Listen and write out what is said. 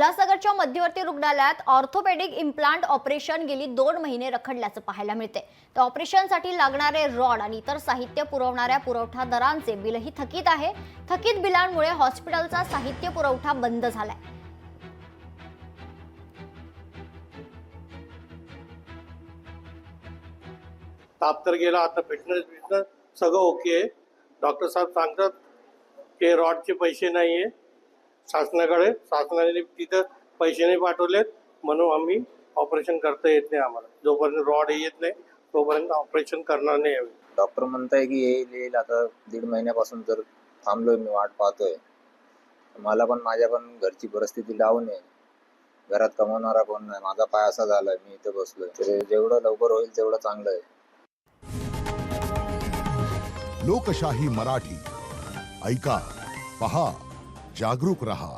उल्हासनगरच्या मध्यवर्ती रुग्णालयात ऑर्थोपेडिक इम्प्लांट ऑपरेशन गेली 2 महिने रखडल्याचं पाहायला मिळते। त्या ऑपरेशनसाठी लागणारे रॉड आणि इतर साहित्य पुरवणाऱ्या पुरवठादारांचे बिलही थकीत आहे। थकीत बिलांमुळे हॉस्पिटलचा साहित्य पुरवठा बंद झालाय। ताप तर गेला, आता फिटनेस सगळं ओके आहे। डॉक्टर साहेब सांगतात की रॉडचे पैसे नाहीये शासनाकडे, शासनाने तिथं पैसे नाही पाठवलेत म्हणून आम्ही ऑपरेशन करता येत नाही। आम्हाला जोपर्यंत रॉड येत नाही तोपर्यंत ऑपरेशन करणार नाही आम्ही। डॉक्टर म्हणताय की येईल आता 1.5 महिन्यापासून जर थांबलोय, मी वाट पाहतोय। मला पण माझ्या घरची परिस्थिती डाऊन आहे, घरात कमवणारा कोण नाही, माझा पाय असा झालाय, मी इथे बसलोय। तर जेवढं लवकर होईल तेवढं चांगलं आहे। लोकशाही मराठी ऐका, पहा, जागरूक रहा।